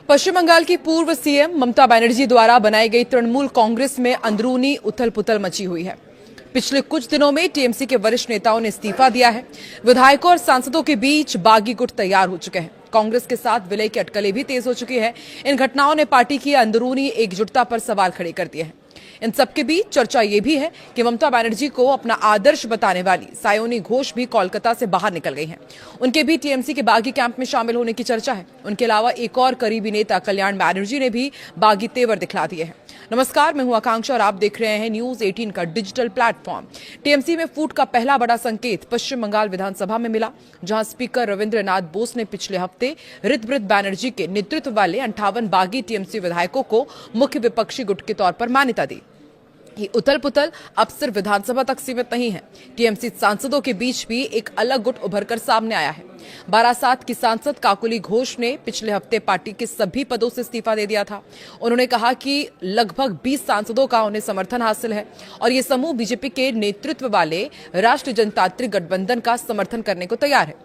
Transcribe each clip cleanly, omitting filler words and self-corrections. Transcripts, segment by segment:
पश्चिम बंगाल की पूर्व सीएम ममता बनर्जी द्वारा बनाई गई तृणमूल कांग्रेस में अंदरूनी उथल पुथल मची हुई है। पिछले कुछ दिनों में टीएमसी के वरिष्ठ नेताओं ने इस्तीफा दिया है। विधायकों और सांसदों के बीच बागी गुट तैयार हो चुके हैं। कांग्रेस के साथ विलय की अटकलें भी तेज हो चुकी है। इन घटनाओं ने पार्टी की अंदरूनी एकजुटता पर सवाल खड़े कर दिए हैं। इन सबके बीच चर्चा यह भी है कि ममता बनर्जी को अपना आदर्श बताने वाली सायोनी घोष भी कोलकाता से बाहर निकल गई हैं। उनके भी टीएमसी के बागी कैंप में शामिल होने की चर्चा है। उनके अलावा एक और करीबी नेता कल्याण बैनर्जी ने भी बागी तेवर दिखला दिए हैं। नमस्कार, मैं हूं आकांक्षा और आप देख रहे हैं न्यूज 18 का डिजिटल प्लेटफॉर्म। टीएमसी में फूट का पहला बड़ा संकेत पश्चिम बंगाल विधानसभा में मिला, जहां स्पीकर रविंद्रनाथ बोस ने पिछले हफ्ते ऋतव्रत बैनर्जी के नेतृत्व वाले 58 बागी टीएमसी विधायकों को मुख्य विपक्षी गुट के तौर पर मान्यता दी। ये उथल पुथल अब सिर्फ विधानसभा तक सीमित नहीं है। टीएमसी सांसदों के बीच भी एक अलग गुट उभरकर सामने आया है। बारासात की सांसद काकुली घोष ने पिछले हफ्ते पार्टी के सभी पदों से इस्तीफा दे दिया था। उन्होंने कहा कि लगभग 20 सांसदों का उन्हें समर्थन हासिल है और ये समूह बीजेपी के नेतृत्व वाले राष्ट्रीय जनतांत्रिक गठबंधन का समर्थन करने को तैयार है।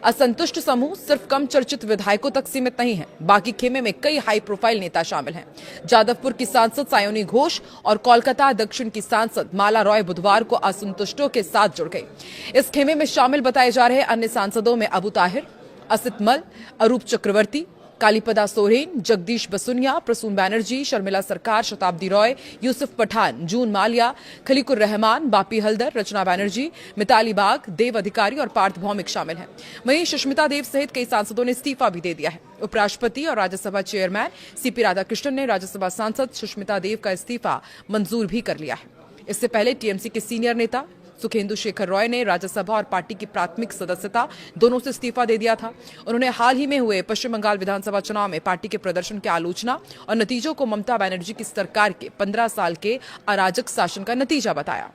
असंतुष्ट समूह सिर्फ कम चर्चित विधायकों तक सीमित नहीं है। बाकी खेमे में कई हाई प्रोफाइल नेता शामिल हैं। जादवपुर की सांसद सायोनी घोष और कोलकाता दक्षिण की सांसद माला रॉय बुधवार को असंतुष्टों के साथ जुड़ गए। इस खेमे में शामिल बताए जा रहे अन्य सांसदों में अबू ताहिर, असित मल, अरूप चक्रवर्ती, कालीपदा सोरेन, जगदीश बसुनिया, प्रसून बैनर्जी, शर्मिला सरकार, शताब्दी रॉय, यूसुफ पठान, जून मालिया, खलीकुर रहमान, बापी हल्दर, रचना बैनर्जी, मिताली बाग, देव अधिकारी और पार्थ भौमिक शामिल हैं। वहीं सुष्मिता देव सहित कई सांसदों ने इस्तीफा भी दे दिया है। उपराष्ट्रपति और राज्यसभा चेयरमैन सीपी राधाकृष्णन ने राज्यसभा सांसद सुष्मिता देव का इस्तीफा मंजूर भी कर लिया है। इससे पहले टीएमसी के सीनियर नेता सुखेंदु शेखर रॉय ने राज्यसभा और पार्टी की प्राथमिक सदस्यता दोनों से इस्तीफा दे दिया था। उन्होंने हाल ही में हुए पश्चिम बंगाल विधानसभा चुनाव में पार्टी के प्रदर्शन की आलोचना और नतीजों को ममता बनर्जी की सरकार के 15 साल के अराजक शासन का नतीजा बताया।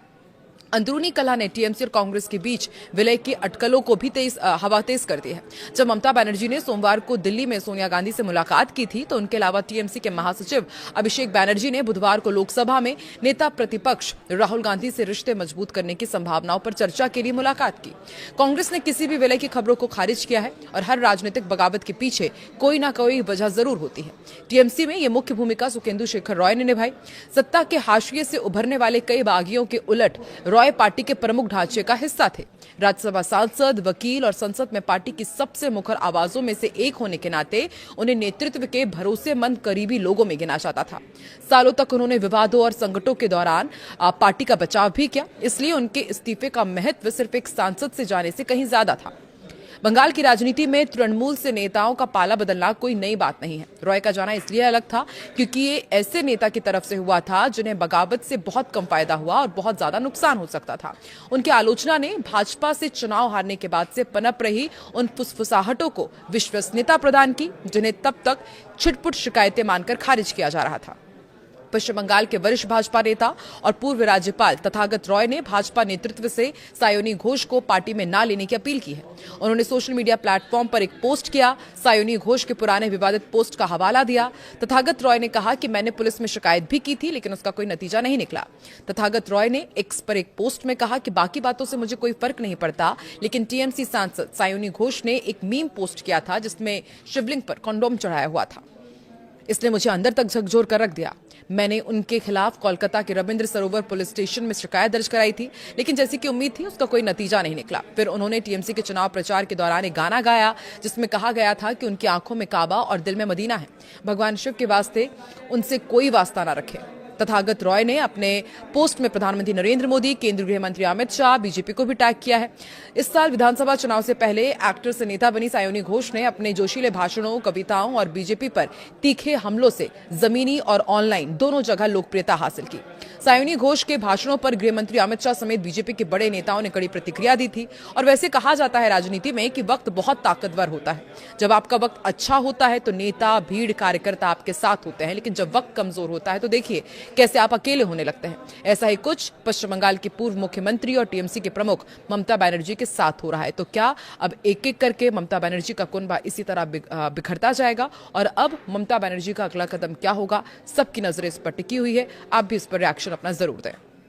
अंदरूनी कलह ने टीएमसी और कांग्रेस के बीच विलय की अटकलों को भी हवा तेज कर दी है। जब ममता बनर्जी ने सोमवार को दिल्ली में सोनिया गांधी से मुलाकात की थी, तो उनके अलावा टीएमसी के महासचिव अभिषेक बैनर्जी ने बुधवार को लोकसभा में नेता प्रतिपक्ष राहुल गांधी से रिश्ते मजबूत करने की संभावनाओं पर चर्चा के लिए मुलाकात की। कांग्रेस ने किसी भी विलय की खबरों को खारिज किया है और हर राजनीतिक बगावत के पीछे कोई ना कोई वजह जरूर होती है। टीएमसी में यह मुख्य भूमिका सुखेंदु शेखर रॉय ने निभाई। सत्ता के हाशिए से उभरने वाले कई बागियों के उलट रॉय पार्टी के प्रमुख ढांचे का हिस्सा थे। राज्यसभा सांसद, वकील और संसद में पार्टी की सबसे मुखर आवाजों में से एक होने के नाते उन्हें नेतृत्व के भरोसेमंद करीबी लोगों में गिना जाता था। सालों तक उन्होंने विवादों और संकटों के दौरान पार्टी का बचाव भी किया। इसलिए उनके इस्तीफे का महत्व सिर्फ एक सांसद से जाने से कहीं ज्यादा था। बंगाल की राजनीति में तृणमूल से नेताओं का पाला बदलना कोई नई बात नहीं है। रॉय का जाना इसलिए अलग था क्योंकि ये ऐसे नेता की तरफ से हुआ था जिन्हें बगावत से बहुत कम फायदा हुआ और बहुत ज्यादा नुकसान हो सकता था। उनकी आलोचना ने भाजपा से चुनाव हारने के बाद से पनप रही उन फुसफुसाहटों को विश्वसनीयता प्रदान की, जिन्हें तब तक छिटपुट शिकायतें मानकर खारिज किया जा रहा था। पश्चिम बंगाल के वरिष्ठ भाजपा नेता और पूर्व राज्यपाल तथागत रॉय ने भाजपा नेतृत्व से सायोनी घोष को पार्टी में न लेने की अपील की है। उन्होंने सोशल मीडिया प्लेटफॉर्म पर एक पोस्ट किया, सायोनी घोष के पुराने विवादित पोस्ट का हवाला दिया। तथागत रॉय ने कहा कि मैंने पुलिस में शिकायत भी की थी, लेकिन उसका कोई नतीजा नहीं निकला। तथागत रॉय ने एक्स पर एक पोस्ट में कहा कि बाकी बातों से मुझे कोई फर्क नहीं पड़ता, लेकिन टीएमसी सांसद सायोनी घोष ने एक मीम पोस्ट किया था जिसमें शिवलिंग पर कंडोम चढ़ाया हुआ था। इसने मुझे अंदर तक झकझोर कर रख दिया। मैंने उनके खिलाफ कोलकाता के रविंद्र सरोवर पुलिस स्टेशन में शिकायत दर्ज कराई थी, लेकिन जैसी कि उम्मीद थी उसका कोई नतीजा नहीं निकला। फिर उन्होंने टीएमसी के चुनाव प्रचार के दौरान एक गाना गाया जिसमें कहा गया था कि उनकी आंखों में काबा और दिल में मदीना है। भगवान शिव के वास्ते उनसे कोई वास्ता ना रखे। तथागत रॉय ने अपने पोस्ट में प्रधानमंत्री नरेंद्र मोदी, केंद्रीय गृह मंत्री अमित शाह, बीजेपी को भी टैग किया है। इस साल विधानसभा चुनाव से पहले एक्टर से नेता बनी सायोनी घोष ने अपने जोशीले भाषणों, कविताओं और बीजेपी पर तीखे हमलों से जमीनी और ऑनलाइन दोनों जगह लोकप्रियता हासिल की। सायोनी घोष के भाषणों पर गृह मंत्री अमित शाह समेत बीजेपी के बड़े नेताओं ने कड़ी प्रतिक्रिया दी थी। और वैसे कहा जाता है राजनीति में कि वक्त बहुत ताकतवर होता है। जब आपका वक्त अच्छा होता है तो नेता, भीड़, कार्यकर्ता आपके साथ होते हैं, लेकिन जब वक्त कमजोर होता है तो देखिए कैसे आप अकेले होने लगते हैं। ऐसा ही कुछ पश्चिम बंगाल की पूर्व मुख्यमंत्री और टीएमसी के प्रमुख ममता बनर्जी के साथ हो रहा है। तो क्या अब एक एक करके ममता बनर्जी का कुनबा इसी तरह बिखरता जाएगा? और अब ममता बनर्जी का अगला कदम क्या होगा? सबकी नजरें इस पर टिकी हुई है। आप भी इस पर रिएक्शन अपना जरूर दें।